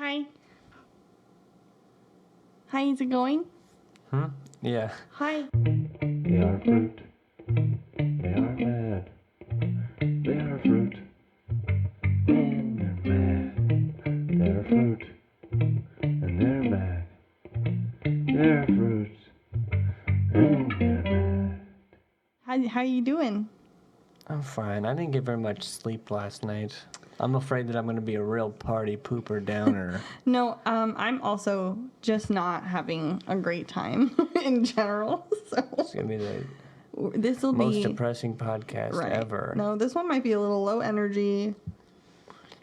Hi. Hi, is it going? Yeah. Hi. They are fruit. They are mad. They are fruit. And they're mad. They're fruit. And they're mad. They're fruit. And they're mad. How you doing? I'm fine. I didn't get very much sleep last night. I'm afraid that I'm going to be a real party pooper downer. No, I'm also just not having a great time in general. So It's going to be the this will most be depressing podcast ever. No, this one might be a little low energy.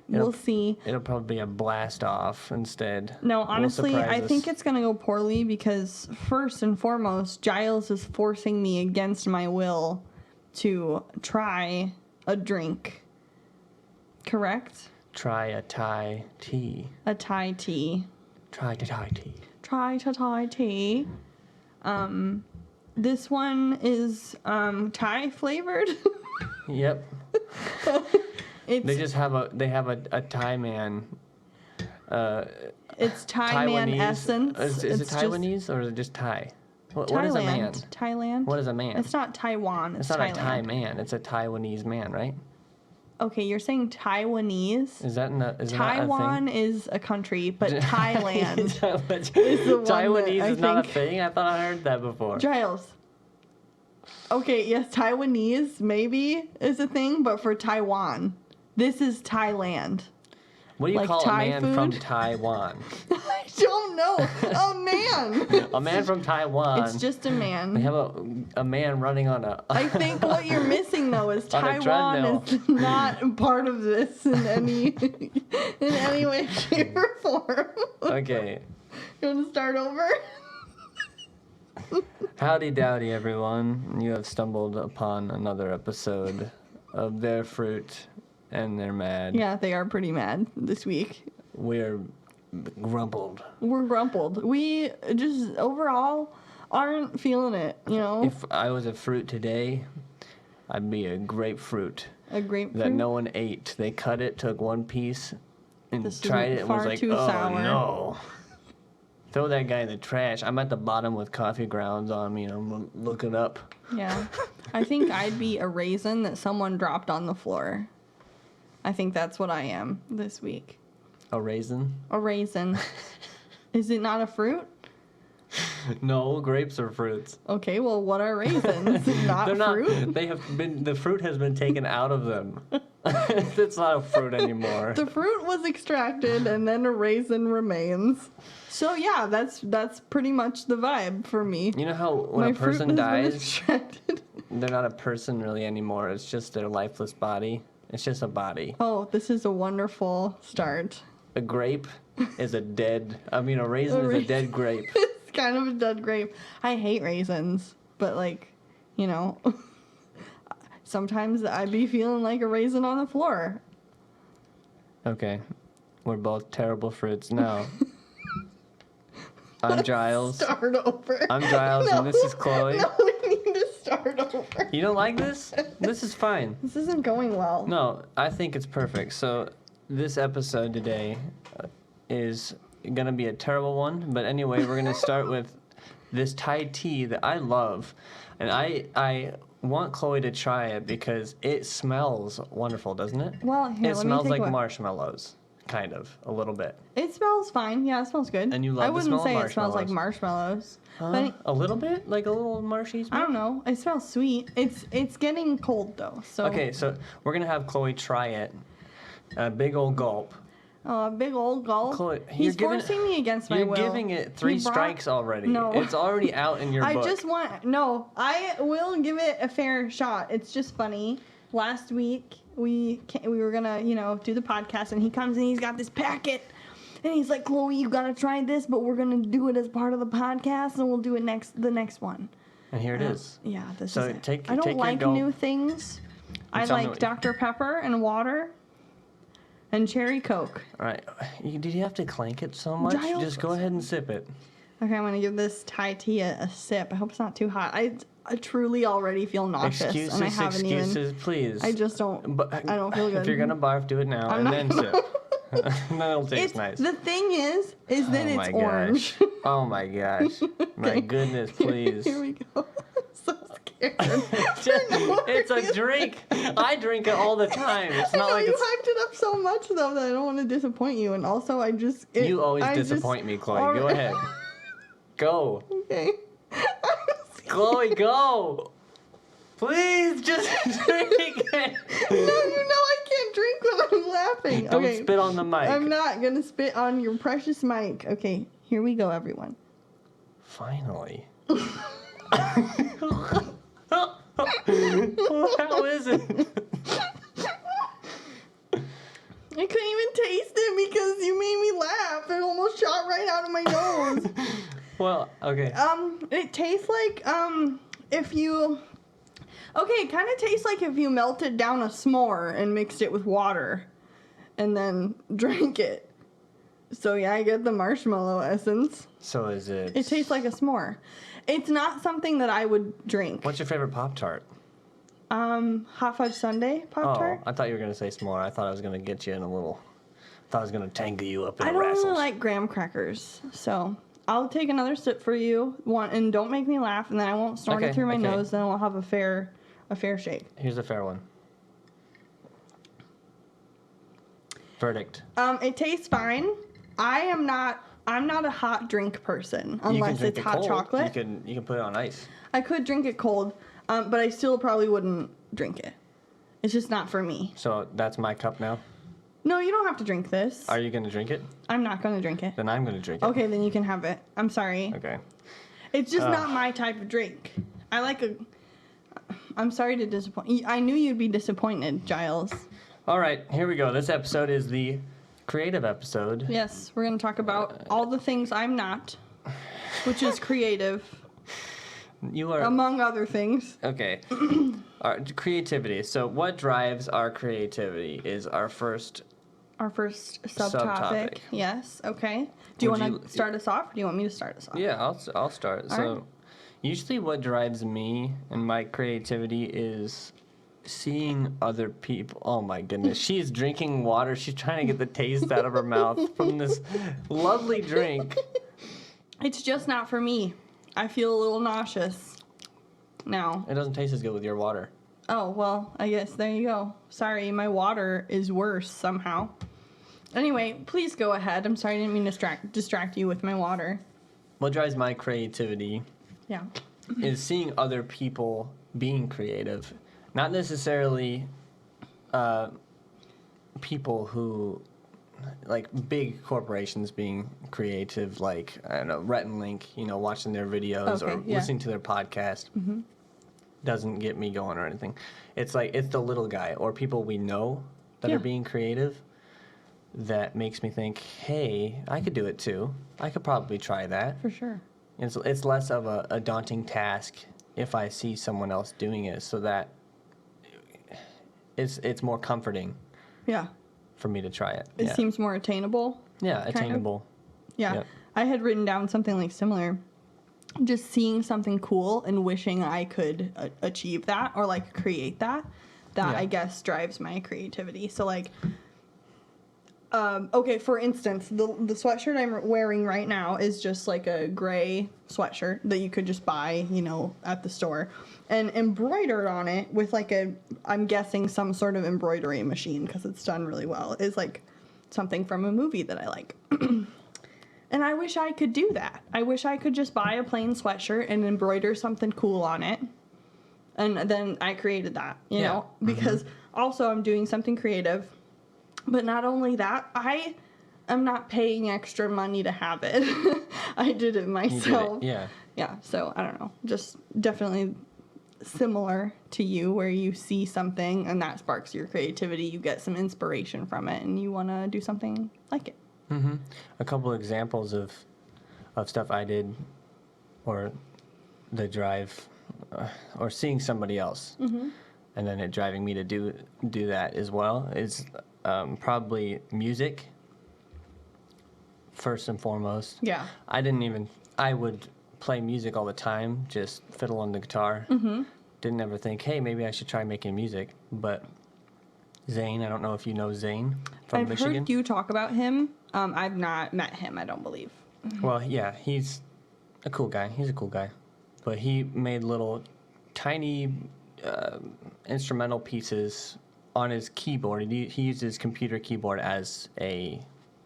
We'll see. It'll probably be a blast off instead. No, honestly, Will I surprise think us. it's going to go poorly because first and foremost, Giles is forcing me against my will to try a drink. Correct? Try a Thai tea. A Thai tea. Try a Thai tea. Try to Thai tea. This one is Thai flavored. Yep. It's They just have a Thai man. it's Thai man essence. Is it It's just Taiwanese or is it just Thai? What is a man? Thailand. What is a man? It's not Taiwan. It's It's not Thailand. a Thai man. It's a Taiwanese man, right? Okay, you're saying Taiwanese. Is that not? Is Taiwan that not a thing? is a country, but Thailand is the one that Taiwanese I is not a think- thing. I thought I heard that before. Giles. Okay, yes, Taiwanese maybe is a thing, but for Taiwan, this is Thailand. What do you like call Thai a man from food? Taiwan? I don't know. A man. A man from Taiwan. It's just a They man. have a man running on a. I think what you're missing though is On a Taiwan treadmill. is not part of this in any way, shape, or form. Okay. You want to start over? Howdy dowdy, everyone. You have stumbled upon another episode of Their Fruit and They're Mad. Yeah, they are pretty mad this week. We're grumpled. We're grumpled. We just overall aren't feeling it, you know? If I was a fruit today, I'd be a grapefruit A grapefruit. that no one ate. They cut it, took one piece, and This tried is it and was far like, too oh sour." no. Throw that guy in the trash. I'm at the bottom with coffee grounds on me and I'm looking up. Yeah. I think I'd be a raisin that someone dropped on the floor. I think that's what I am this week. A raisin? A raisin. Is it not a fruit? No, grapes are fruits. Okay, well, what are raisins? Not They're not. fruit? They have been. The fruit has been taken out of them. It's not a fruit anymore. The fruit was extracted and then a raisin remains. So yeah, that's pretty much the vibe for me. You know how when My a person fruit has been dies, extracted. they're not a person really anymore. It's just their lifeless body. It's just a body. Oh, this is a wonderful start. A grape is a dead. I mean, a raisin is a dead grape. It's kind of a dead grape. I hate raisins, but like, you know, sometimes I'd be feeling like a raisin on the floor. Okay, we're both terrible fruits now. I'm Giles. Start over. I'm Giles, and this is Chloe. No, we need to start over. You don't like this? This is fine. This isn't going well. No, I think it's perfect. So this episode today is gonna be a terrible one, but anyway, we're gonna start with this Thai tea that I love, and I want Chloe to try it because it smells wonderful, doesn't it? Well, here, It let me smells take like a look. marshmallows, kind of, a little bit. It smells fine. Yeah, it smells good. And you love I the wouldn't smell of say it smells like marshmallows. But A little bit, like a little marshy smell. I don't know. It smells sweet. It's getting cold though. So Okay, so we're gonna have Chloe try it. A big old gulp. Oh, a big old gulp. Chloe, He's forcing me against my You're will. giving it 3 He brought- strikes already. No. It's already out in your I book. just want no. I will give it a fair shot. It's just funny. Last week we were gonna do the podcast, and he comes and he's got this packet, and he's like, Chloe, you gotta try this, but we're gonna do it as part of the podcast, and we'll do it the next one. And here it is. Yeah, this So is it. take I don't your like gulp. new things. I tell me like what- Dr. Pepper and water and cherry Coke. All right. Did you have to clank it so much? Giles- Just go ahead and sip it. Okay, I'm gonna give this Thai tea a sip. I hope it's not too hot. I truly already feel nauseous, and I haven't Excuses, even. please. I just don't. But I don't feel good. If you're gonna barf, do it now I'm and not then gonna- sip. Then it'll taste nice. The thing is that it's my orange. Gosh. Oh my gosh. My goodness, please. Here we go. So scared. It's a drink. I drink it all the time. It's not like you it's. hyped it up so much though that I don't want to disappoint you, and also You always disappoint me, Chloe. Go ahead. Go. Okay. Chloe, go. Please just drink it. No, you know I can't drink when I'm laughing. Don't Okay. spit on the mic. I'm not gonna spit on your precious mic. Okay, here we go, everyone. Finally. How is it? I couldn't even taste it because you made me laugh. It almost shot right out of my nose. Well, okay. It tastes like if you. Okay, it kind of tastes like if you melted down a s'more and mixed it with water, and then drank it. So yeah, I get the marshmallow essence. So is it? It tastes like a s'more. It's not something that I would drink. What's your favorite Pop-Tart? Hot Fudge Sundae Pop-Tart. Oh, I thought you were gonna say s'more. I thought I was gonna get you in a little. I thought I was gonna tangle you up in I a don't wrestle. really like graham crackers, so I'll take another sip for you. And don't make me laugh, and then I won't snort it through my nose. Then we'll have a fair shake. Here's a fair one. Verdict. It tastes fine. I'm not a hot drink person unless it's hot cold. chocolate. You can put it on ice. I could drink it cold, but I still probably wouldn't drink it. It's just not for me. So that's my cup now. No, you don't have to drink this. Are you gonna drink it? I'm not gonna drink it. Then I'm gonna drink it. Okay, then you can have it. I'm sorry. Okay. It's just not my type of drink. I like a. I'm sorry to disappoint you. I knew you'd be disappointed, Giles. All right, here we go. This episode is the creative episode. Yes, we're gonna talk about all the things I'm not, which is creative, You are among other things. okay. Our creativity. So, what drives our creativity is our first. Our first Subtopic. subtopic. Yes. Okay. Do you Would want you- to start us off, or do you want me to start us off? Yeah, I'll start. All So, right. usually, what drives me and my creativity is seeing other people. Oh my goodness, she's drinking water. She's trying to get the taste out of her mouth from this lovely drink. It's just not for me. I feel a little nauseous now. It doesn't taste as good with your water. Oh, well, I guess there you go. Sorry, my water is worse somehow. Anyway, please go ahead. I'm sorry, I didn't mean to distract you with my water. What drives my creativity Yeah. is seeing other people being creative. Not necessarily people who, like big corporations being creative, like, I don't know, Rhett and Link, watching their videos or yeah. listening to their podcast. Doesn't get me going or anything. It's like, it's the little guy or people we know that Yeah. are being creative that makes me think, hey, I could do it too. I could probably try that. For sure. It's less of a daunting task if I see someone else doing it, so that it's more comforting Yeah. for me to try it. It seems more attainable. Yeah, of. attainable. Yeah. Yep. I had written down something like similar. Just seeing something cool and wishing I could achieve that or like create that. That Yeah. I guess drives my creativity. So like, okay, for instance, the sweatshirt I'm wearing right now is just like a gray sweatshirt that you could just buy, at the store, and embroidered on it with like I'm guessing some sort of embroidery machine because it's done really well. Is like something from a movie that I like. And I wish I could do that. I wish I could just buy a plain sweatshirt and embroider something cool on it. And then I created that, you know, because also I'm doing something creative. But not only that, I am not paying extra money to have it. I did it myself. Yeah. Yeah, so I don't know. Just definitely similar to you where you see something and that sparks your creativity. You get some inspiration from it and you want to do something like it. Mm-hmm. A couple examples of stuff I did, or the drive, or seeing somebody else, and then it driving me to do that as well is probably music. First and foremost. Yeah. I would play music all the time, just fiddle on the guitar. Mm-hmm. Didn't ever think, hey, maybe I should try making music. But Zane. I don't know if you know Zane from I've Michigan. heard you talk about him. I've not met him, I don't believe. Well, yeah, he's a cool guy. He's a cool guy. But he made little tiny instrumental pieces on his keyboard. He used his computer keyboard as a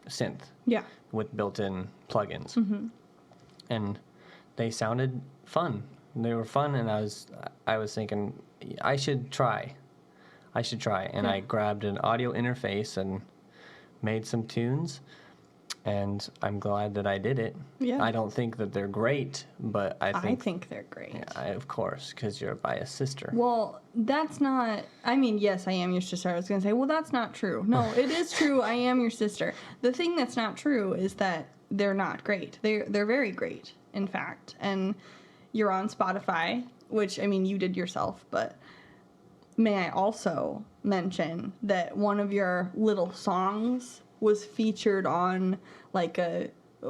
synth Yeah. with built-in plugins. Mm-hmm. And they sounded fun. They were fun, and I was thinking I should try. And I grabbed an audio interface and made some tunes. And I'm glad that I did it. Yeah. I don't think that they're great, but I think they're great. yeah, of course, because you're by a sister. Well, that's not. I mean, yes, I am your sister. I was going to say, well, that's not true. No, it is true. I am your sister. The thing that's not true is that they're not great. They're very great, in fact. And you're on Spotify, which, I mean, you did yourself, but may I also mention that one of your little songs was featured on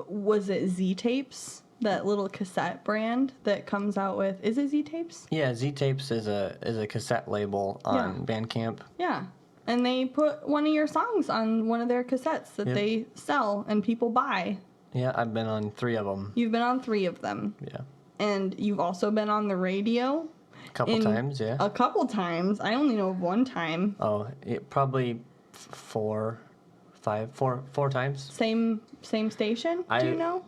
was it Z Tapes, that little cassette brand that comes out with, is it Z Tapes? Yeah, Z Tapes is a cassette label on Bandcamp. Yeah. And they put one of your songs on one of their cassettes that they sell and people buy. Yeah, I've been on 3 of them. You've been on 3 of them. Yeah. And you've also been on the radio. A couple times, yeah. A couple times. I only know of one time. Oh, probably 4 times. Same station, do you know?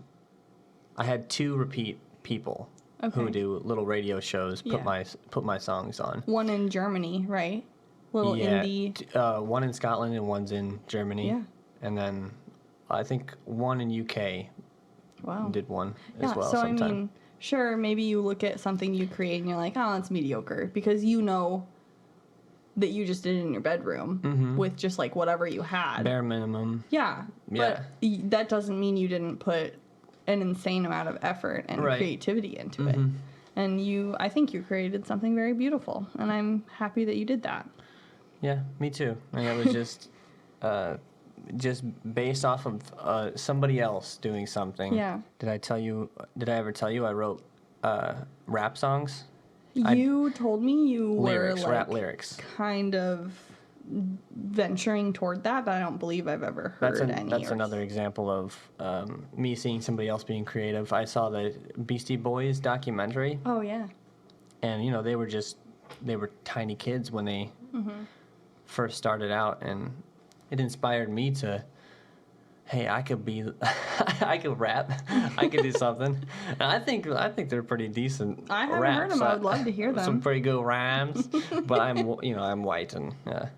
I had 2 repeat people who do little radio shows put my songs on. One in Germany, right? Little indie. One in Scotland and one's in Germany. Yeah. And then I think one in UK. Wow. Did one as well so sometime. I mean, sure, maybe you look at something you create and you're like, oh, it's mediocre, because you know that you just did it in your bedroom with just like whatever you had. Bare minimum. Yeah. But that doesn't mean you didn't put an insane amount of effort and creativity into it. And I think you created something very beautiful, and I'm happy that you did that. Yeah, me too. And it was just based off of somebody else doing something. Yeah. Did I ever tell you I wrote rap songs? You told me you rap were lyrics. Kind of venturing toward that, but I don't believe I've ever heard any. That's another example of me seeing somebody else being creative. I saw the Beastie Boys documentary. Oh yeah. And they were tiny kids when they first started out, and it inspired me to, hey, I could rap, I could do something. And I think they're pretty decent. I haven't raps. heard them. I would love to hear them. Some pretty good rhymes, but I'm white and.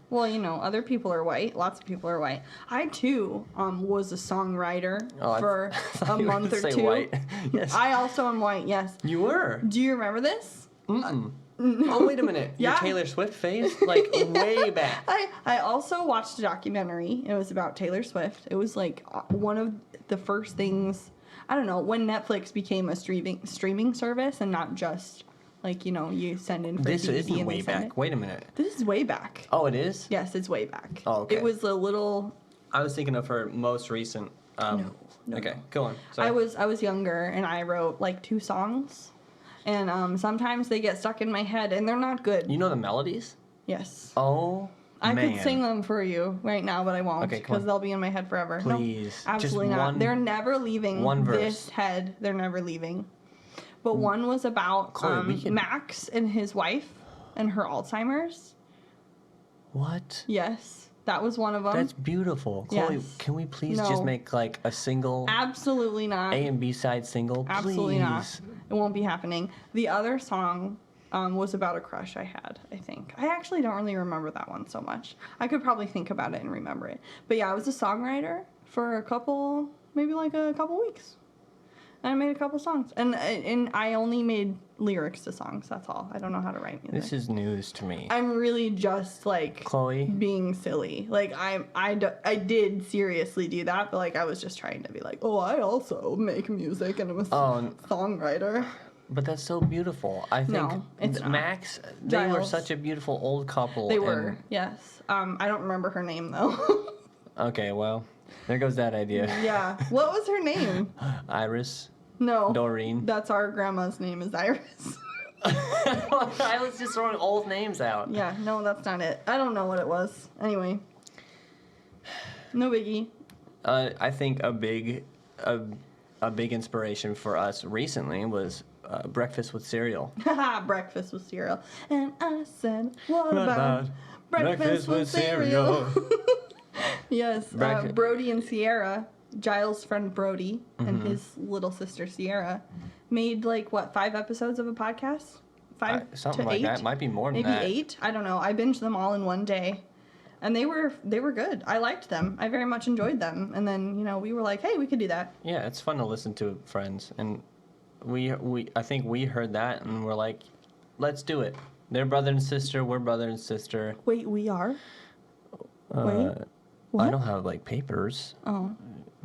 Well, other people are white. Lots of people are white. I too was a songwriter for a month or two. White. Yes. I also am white. Yes. You were. Do you remember this? Oh, wait a minute. Yeah. Your Taylor Swift phase? Like, way back. I also watched a documentary. It was about Taylor Swift. It was, like, one of the first things, I don't know, when Netflix became a streaming service and not just, like, you send in for This DVD isn't and way they send back. it. Wait a minute. This is way back. Oh, it is? Yes, it's way back. Oh, okay. It was a little... I was thinking of her most recent... No, okay, no. go on. Sorry. I was younger, and I wrote, like, 2 songs. And sometimes they get stuck in my head, and they're not good. You know the melodies? Yes. Oh, I man. could sing them for you right now, but I won't, Okay, come because on. they'll be in my head forever. Please. No, absolutely Just not. They're never leaving one verse. this head. They're never leaving. But one was about Chloe, Max and his wife and her Alzheimer's. What? Yes. That was one of them. That's beautiful. Chloe, Yes. can we please No. just make, like, a single Absolutely not. A and B side single? Absolutely please. not. It won't be happening. The other song was about a crush I had, I think. I actually don't really remember that one so much. I could probably think about it and remember it. But yeah, I was a songwriter for maybe like a couple weeks. And I made a couple songs. And I only made lyrics to songs, that's all. I don't know how to write music. This is news to me. I'm really just, like, Chloe? being silly. Like, I did seriously do that, but, like, I was just trying to be like, oh, I also make music and I'm a songwriter. But that's so beautiful. I think No, it's not. Max, they were Giles. such a beautiful old couple. They were, yes. I don't remember her name, though. Okay, well, there goes that idea. Yeah. What was her name? Iris. No. Doreen. That's our grandma's name is Iris. I was just throwing old names out. Yeah, no, that's not it. I don't know what it was. Anyway. No biggie. I think a big inspiration for us recently was breakfast with cereal. Haha, breakfast with cereal. And I said, what about breakfast with cereal? Yes, Brody and Sierra, Giles' friend Brody, and his little sister Sierra, made 5 episodes of a podcast? 5 something to like 8? that. Might be more than Maybe that. 8? I don't know. I binged them all in one day. And they were good. I liked them. I very much enjoyed them. And then, we were like, hey, we could do that. Yeah, it's fun to listen to friends. And I think we heard that and we're like, let's do it. They're brother and sister, we're brother and sister. Wait, we are? Wait. What? I don't have papers. Oh.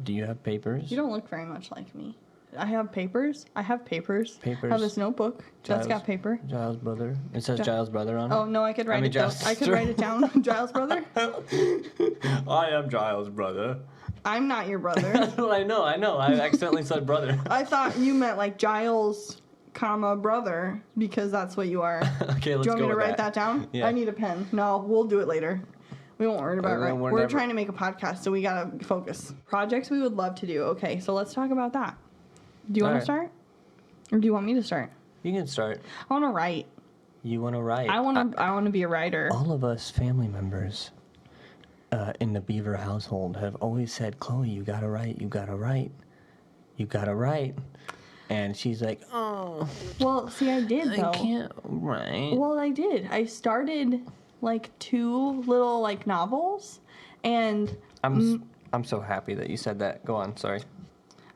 Do you have papers? You don't look very much like me. I have papers. I have papers. Papers. I have this notebook. That's got paper. Giles' brother. It says Giles' brother on it. Oh, no, I could write it down. Giles' I could write it down. Giles' brother? I am Giles' brother. I'm not your brother. I know. I accidentally said brother. I thought you meant Giles, brother, because that's what you are. Okay, let's go. Do you want me to with write that down? Yeah. I need a pen. No, we'll do it later. We won't worry about it. We're trying to make a podcast, so we gotta focus. Projects we would love to do. Okay, so let's talk about that. Do you want to start? Or do you want me to start? You can start. I want to write. You want to write? I want to be a writer. All of us family members in the Beaver household have always said, Chloe, you gotta write, you gotta write, you gotta write. And she's like, oh. Well, see, I did, though. I can't write. Well, I did. I started, 2 little, novels, and... I'm so happy that you said that. Go on, sorry.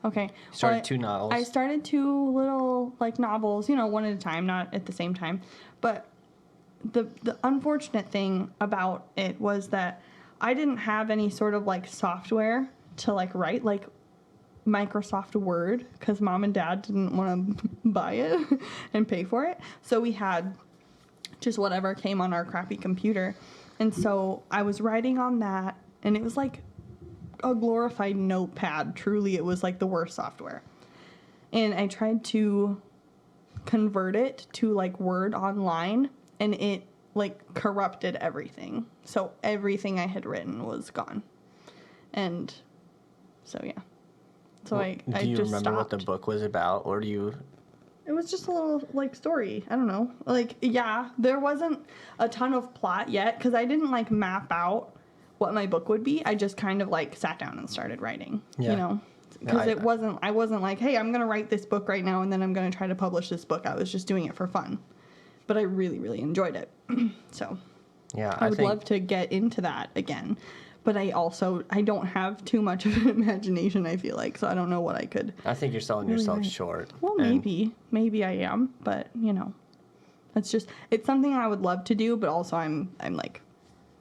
Okay. Started 2 novels. I started 2 little, novels, one at a time, not at the same time. But the unfortunate thing about it was that I didn't have any sort of, software to, write, Microsoft Word, because Mom and Dad didn't want to buy it and pay for it. So we had just whatever came on our crappy computer. And so I was writing on that, and it was a glorified notepad. Truly, it was the worst software. And I tried to convert it to Word online, and it corrupted everything. So everything I had written was gone. And so yeah. So I just do you remember stopped. what the book was about, or do you? It was just a little story. I don't know. Yeah, there wasn't a ton of plot yet because I didn't map out what my book would be. I just kind of sat down and started writing. Yeah. Because I wasn't hey, I'm gonna write this book right now and then I'm gonna try to publish this book. I was just doing it for fun, but I really, really enjoyed it. So Yeah, I would love to get into that again. But I don't have too much of an imagination, I feel so I don't know what I could. I think you're selling yourself short. Well, maybe I am, but it's something I would love to do, but also I'm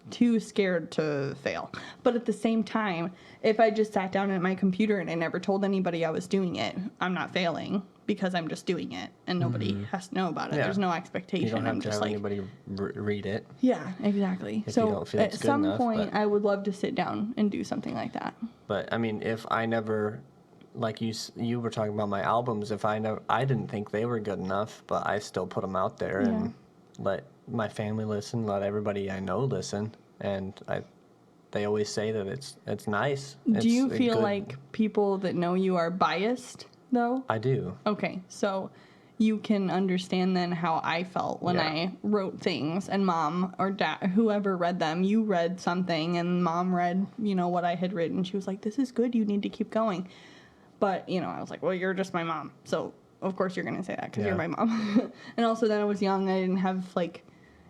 too scared to fail. But at the same time, if I just sat down at my computer and I never told anybody I was doing it, I'm not failing because I'm just doing it and nobody has to know about it. Yeah. There's no expectation. You don't have I'm to just have anybody read it. Yeah, exactly. If so you don't feel at it's good some enough, point, but... I would love to sit down and do something like that. But I mean, if I never, you were talking about my albums, if I didn't think they were good enough, but I still put them out there and let my family listen, let everybody I know listen, and they always say that it's nice. Do you feel like people that know you are biased, though? I do. Okay, so you can understand then how I felt when I wrote things and Mom or Dad, whoever read them, you read something and Mom read, what I had written. She was like, this is good, you need to keep going. But, I was like, well, you're just my mom. So, of course you're going to say that because you're my mom. And also then I was young, I didn't have,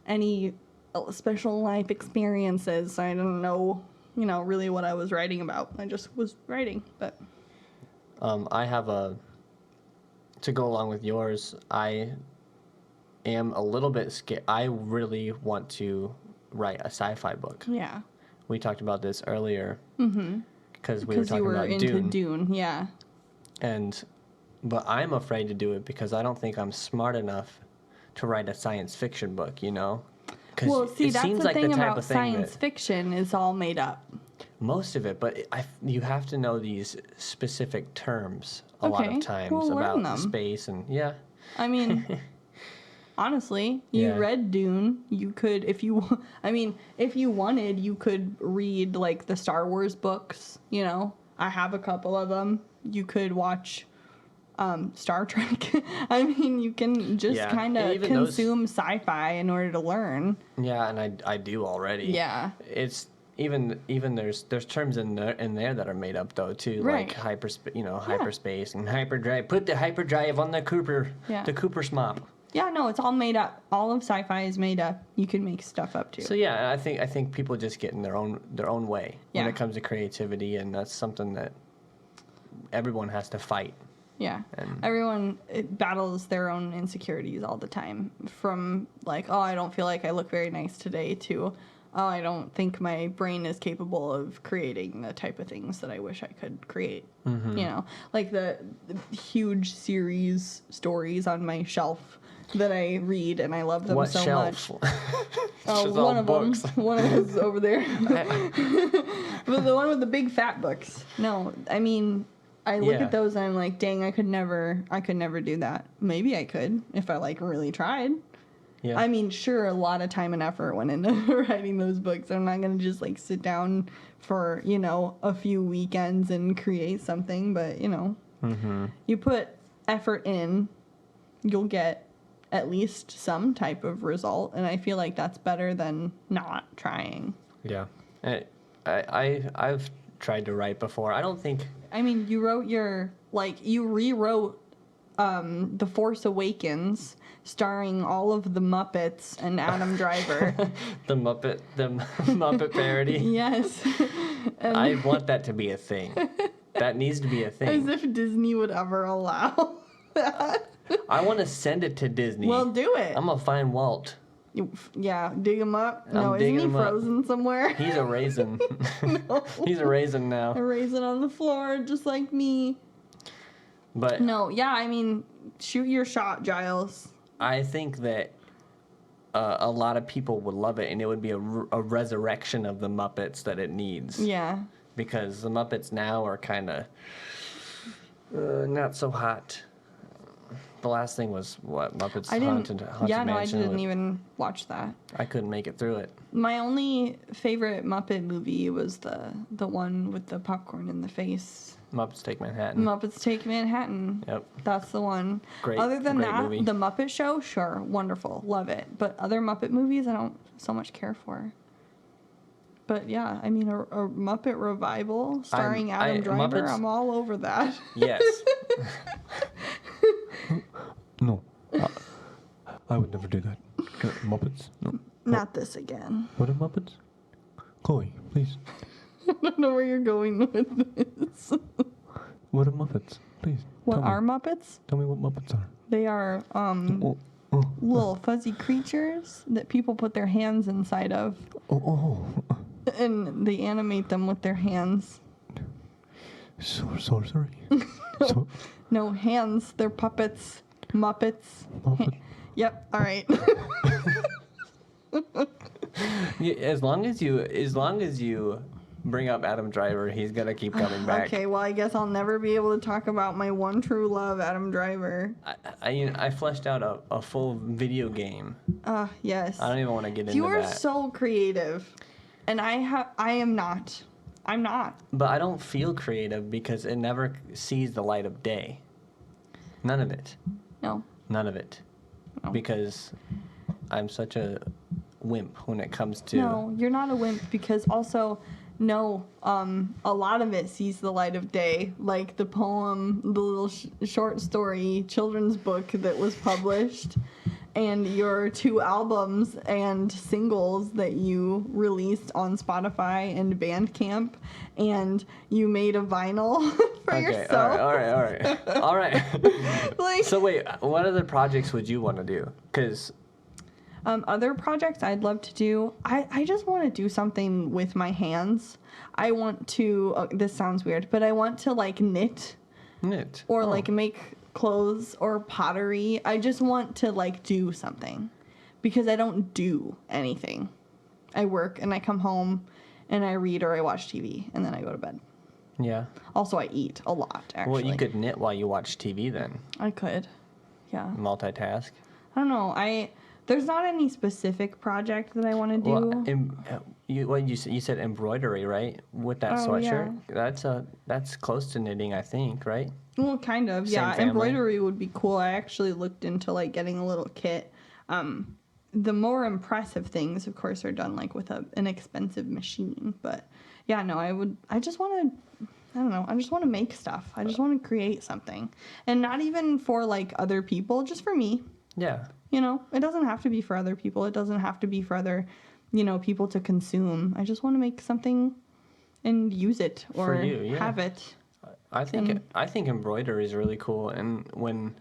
any special life experiences. So I didn't know, really what I was writing about. I just was writing, but... I have to go along with yours, I am a little bit scared. I really want to write a sci-fi book. Yeah. We talked about this earlier. Mm-hmm. Because we were talking about Dune. Because you were into Dune, yeah. But I'm afraid to do it because I don't think I'm smart enough to write a science fiction book, Well, see, that's the thing about science fiction is all made up. Most of it, but you have to know these specific terms a lot of times about space and I mean, Honestly, you Yeah. read Dune. You could, if you, I mean, if you wanted, you could read like the Star Wars books. You know, I have a couple of them. You could watch Star Trek. I mean, you can just Yeah, kind of even those- consume sci-fi in order to learn. Yeah, and I do already. Yeah. It's even there's terms in there that are made up though too, Right. like hyperspace and hyperdrive. Put the hyperdrive on the Cooper, Yeah. the Cooper Smop. Yeah, no, it's all made up. All of sci-fi is made up. You can make stuff up too. So yeah, I think people just get in their own way when Yeah. it comes to creativity, and that's something that everyone has to fight. Yeah. And- Everyone battles their own insecurities all the time. From like, oh, I don't feel like I look very nice today, to, oh, I don't think my brain is capable of creating the type of things that I wish I could create. Mm-hmm. You know, like the huge series stories on my shelf that I read, and I love them What so shelf? much. Oh, Just all one of books. them. One of them is over there. But the one with the big fat books. No, I mean, I look Yeah. at those and I'm like, dang, I could never do that. Maybe I could if I like really tried. Yeah. I mean, sure, a lot of time and effort went into writing those books. I'm not gonna just like sit down for, you know, a few weekends and create something, but you know, you put effort in, you'll get at least some type of result, and I feel like that's better than not trying. Yeah. I've tried to write before. I don't think. I mean, you wrote you rewrote The Force Awakens, starring all of the Muppets and Adam Driver. the Muppet parody. Yes. And I want that to be a thing. That needs to be a as thing. if Disney would ever allow that. I want to send it to Disney. Well, do it. I'm gonna find Walt. Yeah, dig him up. No, I'm isn't digging he him up. frozen somewhere? He's a raisin. He's a raisin now. A raisin on the floor, just like me. But No, yeah, I mean, shoot your shot, Giles. I think that a lot of people would love it, and it would be a resurrection of the Muppets that it needs. Yeah. Because the Muppets now are kind of not so hot. The last thing was what Muppets I didn't. Haunted Yeah, no, I Mansion. didn't even watch that. I couldn't make it through it. My only favorite Muppet movie was the one with the popcorn in the face. Muppets Take Manhattan. Muppets Take Manhattan. Yep. That's the one. Great- Other than great that, movie. The Muppet Show, sure, wonderful, love it. But other Muppet movies, I don't so much care for. But yeah, I mean, a Muppet revival starring Adam Driver, Muppets- I'm all over that. Yes. No, I would never do that. Muppets? No. Not this again. What are Muppets? Chloe, please. I don't know where you're going with this. What are Muppets? Please. What tell me. are Muppets? Tell me what Muppets are. They are Oh, little fuzzy creatures that people put their hands inside of, oh. and they animate them with their hands. Sorcery. So, No, hands. They're puppets. Muppets. Muppet. Yep. All right. Yeah, as long as you bring up Adam Driver, he's gonna keep coming back. Okay. Well, I guess I'll never be able to talk about my one true love, Adam Driver. I fleshed out a full video game. Yes. I don't even want to get into You are that. so creative, and I am not. I'm not. But I don't feel creative because it never sees the light of day. None of it. No. None of it. No. Because I'm such a wimp when it comes to. No, you're not a wimp because also, no, a lot of it sees the light of day, like the poem, the little short story children's book that was published, and your 2 albums and singles that you released on Spotify and Bandcamp, and you made a vinyl for Okay, yourself. all right. Like, So wait, what other projects would you want to do? Because other projects I'd love to do, I just want to do something with my hands. I want to, this sounds weird, but I want to like knit or like make clothes or pottery. I just want to like do something because I don't do anything. I work and I come home and I read or I watch TV and then I go to bed. Yeah. Also, I eat a lot, actually. Well, you could knit while you watch TV then. I could. Yeah. Multitask. don't know. There's not any specific project that I want to do. Well, you said embroidery, right? With that Oh, sweatshirt. That's close to knitting, I think, right? Well, kind of. Same Yeah, family. embroidery would be cool. I actually looked into like getting a little kit. The more impressive things, of course, are done like with an expensive machine. But yeah, no, I just want to. I don't know. I just want to make stuff. I just want to create something, and not even for like other people, just for me. Yeah. You know, it doesn't have to be for other people. It doesn't have to be for other, people to consume. I just want to make something and use it or For you, yeah. have it. I think embroidery is really cool, and when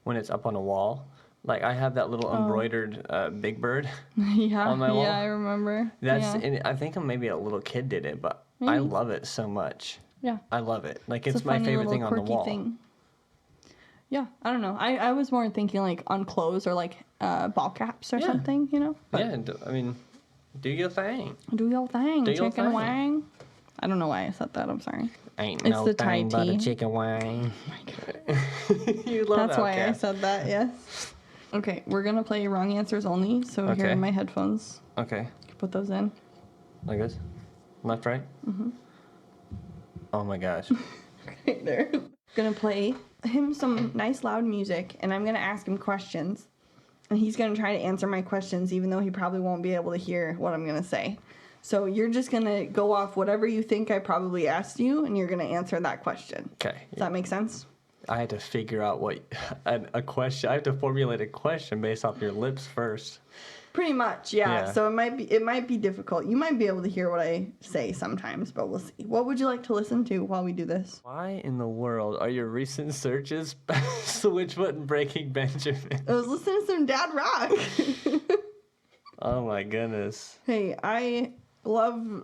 it's up on a wall, like I have that little embroidered big bird Yeah, on my wall. yeah, I remember. And I think maybe a little kid did it, but I love it so much. Yeah. I love it. Like It's it's a my funny favorite little thing on the quirky wall. thing. Yeah, I don't know. I was more thinking like on clothes or like ball caps or Yeah. something, But Yeah, I mean, do your thing. do your thing, Do your chicken thing. wang. I don't know why I said that. I'm sorry. Ain't It's no the thing Thai but a tea. chicken wing. Oh my God. You love That's why I Outcast. said that. Yes. Okay, we're gonna play wrong answers only. So here Okay. are my headphones. Okay, Put those in. like this. Left, right. Oh my gosh. Okay, there. Gonna play him some nice loud music, and I'm gonna ask him questions, and he's gonna try to answer my questions, even though he probably won't be able to hear what I'm gonna say. So you're just gonna go off whatever you think I probably asked you, and you're gonna answer that question. Okay. Does that make sense? I had to figure out what a question. I have to formulate a question based off your lips first. Pretty much, yeah. Yeah. So it might be difficult. You might be able to hear what I say sometimes, but we'll see. What would you like to listen to while we do this? Why in the world are your recent searches Switchfoot and Breaking Benjamin? I was listening to some Dad Rock. Oh my goodness. Hey, I love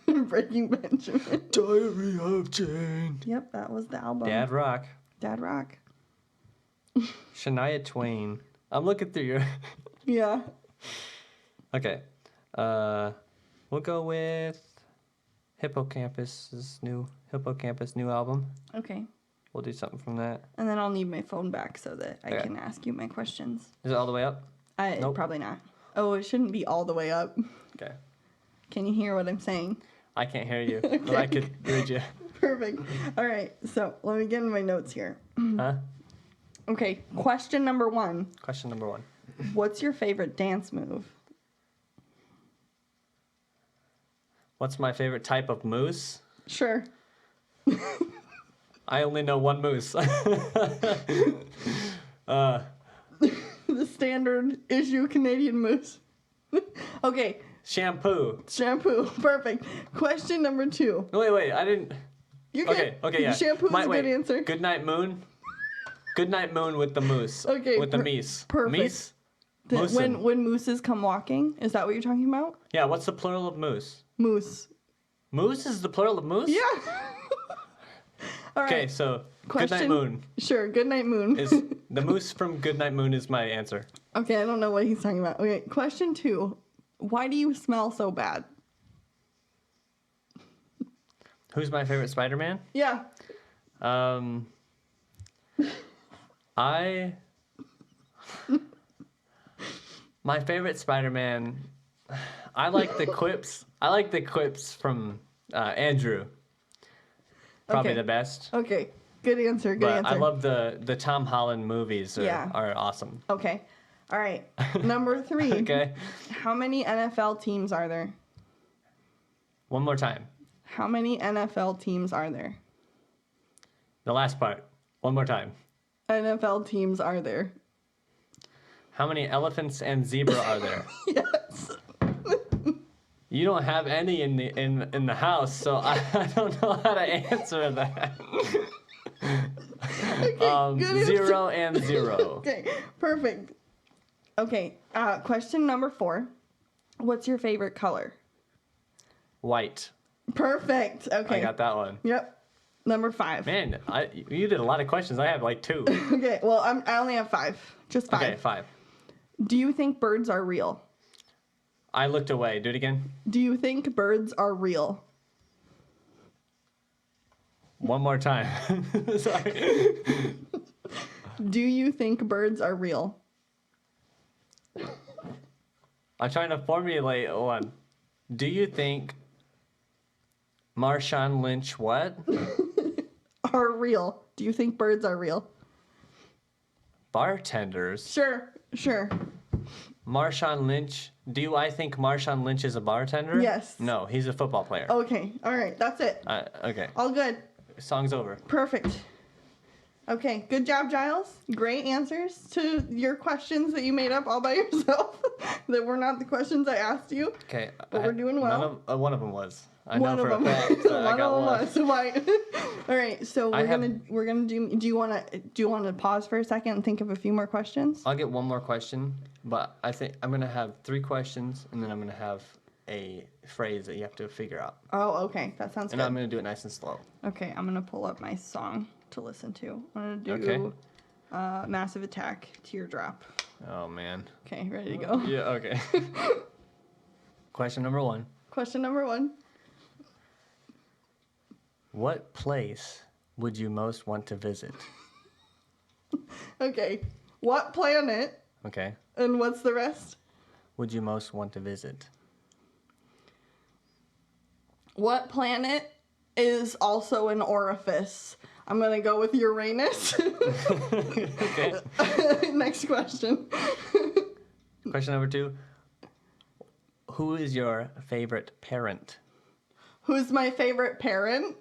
Breaking Benjamin. Diary of Jane. Yep, that was the album. Dad Rock. Dad Rock. Shania Twain. I'm looking through your. Yeah. Okay. We'll go with Hippocampus new album. Okay. We'll do something from that. And then I'll need my phone back so that I Okay. can ask you my questions. Is it all the way up? Nope. Probably not. Oh, it shouldn't be all the way up. Okay. Can you hear what I'm saying? I can't hear you, but I could read you. Perfect. All right. So let me get in my notes here. Huh? Okay. Question number 1. Question number 1. What's your favorite dance move? What's my favorite type of moose? Sure. I only know one moose. The standard issue Canadian moose. Okay. Shampoo. Shampoo. Perfect. Question number 2. Wait, I didn't. You're good. Okay, yeah. Shampoo is a good answer. Good night, moon. Good night, moon with the moose. Okay, With the meese. perfect. Meese? When mooses come walking, is that what you're talking about? Yeah, what's the plural of moose? Moose. Moose is the plural of moose? Yeah. All right. Okay, so Question. Good night, moon. Sure. Good night, moon. Is the moose from Good Night Moon is my answer. Okay, I don't know what he's talking about. Okay, question 2. Why do you smell so bad? Who's my favorite Spider-Man? Yeah. My favorite Spider-Man. I like the quips. I like the quips from Andrew. Probably Okay. the best. Okay. Good answer. Good But answer. I love the Tom Holland movies are awesome. Okay. All right. Number 3. Okay. How many NFL teams are there? One more time. How many NFL teams are there? The last part. One more time. NFL teams are there. How many elephants and zebra are there? Yes. You don't have any in the house, so I don't know how to answer that. Good answer. 0 and 0. Okay. Perfect. Okay. Question number 4. What's your favorite color? White. Perfect. Okay. I got that one. Yep. Number 5. Man, you did a lot of questions. I have like 2. Okay. Well, I only have 5. Just 5. Okay, 5. Do you think birds are real? I looked away. Do it again. Do you think birds are real? One more time. Sorry. Do you think birds are real? I'm trying to formulate one. Do you think Marshawn Lynch what? Are real. Do you think birds are real? Bartenders? Sure. Marshawn Lynch. I think Marshawn Lynch is a bartender? Yes. No, he's a football player. Okay. All right. That's it. Okay. All good. Song's over. Perfect. Okay. Good job, Giles. Great answers to your questions that you made up all by yourself. That were not the questions I asked you. Okay. But we're doing well. One of them was. I One know of for a them. fact that I One got of them one. was. So why? All right. So we're gonna do. Do you want to pause for a second and think of a few more questions? I'll get one more question, but I think I'm gonna have 3 questions, and then I'm gonna have a phrase that you have to figure out. Oh, okay. That sounds And good. I'm gonna do it nice and slow. Okay, I'm gonna pull up my song to listen to. I'm gonna do Massive Attack, Teardrop. Oh man. Okay, ready to go? Yeah. Okay. Question number 1. Question number 1. What place would you most want to visit? Okay, what planet Okay. and what's the rest? Would you most want to visit? What planet is also an orifice? I'm gonna go with Uranus. Okay. Next question. Question number 2. Who is your favorite parent? Who's my favorite parent?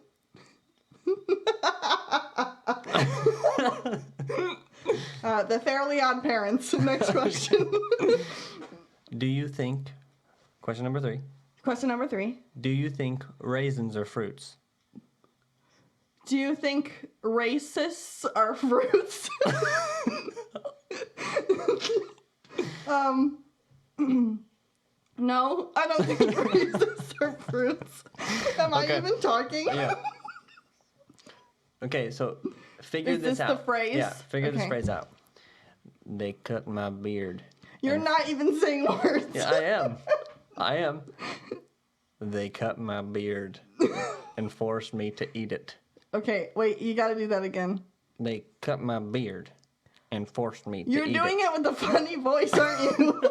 The Fairly Odd Parents. Next question. Do you think? Question number 3. Question number 3. Do you think raisins are fruits? Do you think racists are fruits? No, I don't think racists are fruits. Am I Okay. even talking? Yeah. Okay, so figure Is this this out. the phrase? Yeah, figure this Okay. phrase out. They cut my beard. You're not even saying words. Yeah, I am. I am. They cut my beard and forced me to eat it. Okay, wait, you gotta do that again. They cut my beard and forced me to You're eat doing it with a funny voice, aren't you?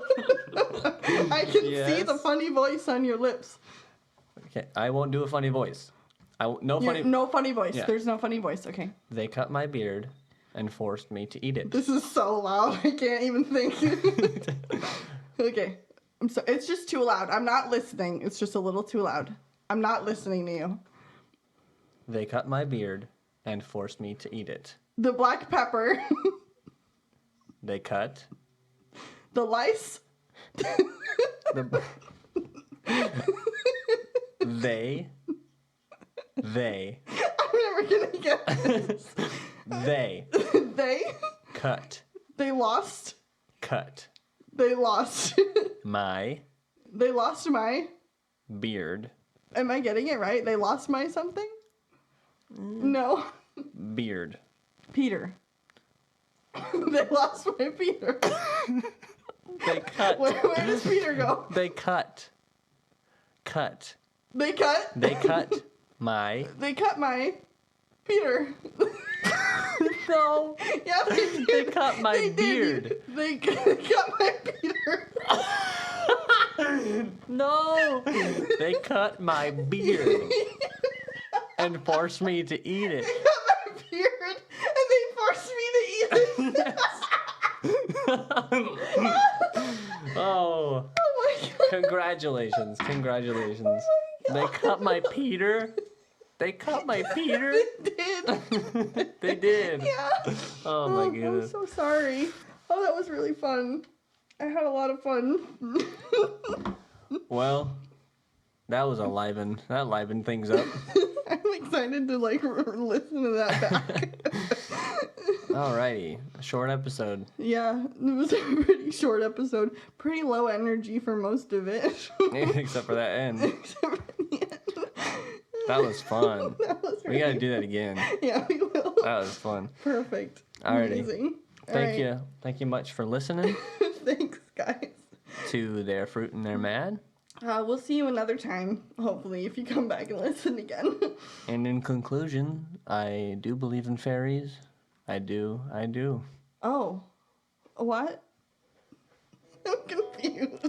I can see Yes. the funny voice on your lips. Okay, I won't do a funny voice. No funny. No funny voice. Yeah. There's no funny voice. Okay. They cut my beard and forced me to eat it. This is so loud. I can't even think. Okay. I'm sorry. It's just too loud. I'm not listening. It's just a little too loud. I'm not listening to you. They cut my beard and forced me to eat it. The black pepper. They cut. The lice. The, they. I'm never gonna get this. They They. cut. They lost. Cut They lost. my They lost my. beard. Am I getting it right? They lost my something? No. Beard. Peter. They lost my Peter. They cut. Where does Peter go? They cut. Cut. They cut. They cut my. They cut my Peter. No. Yeah, they did. They cut my They did. beard. They cut my Peter. No. They cut my beard and forced me to eat it. They cut my beard and they forced me to eat it. Oh. Oh my god. Congratulations. Congratulations. They cut my Peter. They cut my Peter. They did. They did. Yeah. Oh my I'm goodness. so sorry. Oh, that was really fun. I had a lot of fun. Well, that was that livened things up. I'm excited to listen to that back. Alrighty. Short episode. Yeah, it was a pretty short episode. Pretty low energy for most of it. Except for that end. Except for the end. That was fun. That was We gotta really- do that again. Yeah, we will. That was fun. Perfect. Alrighty. Amazing. Thank you. Thank you much for listening Thanks, guys. to Their Fruit and Their Mad. We'll see you another time, hopefully, if you come back and listen again. And in conclusion, I do believe in fairies. I do. Oh. What? I'm confused.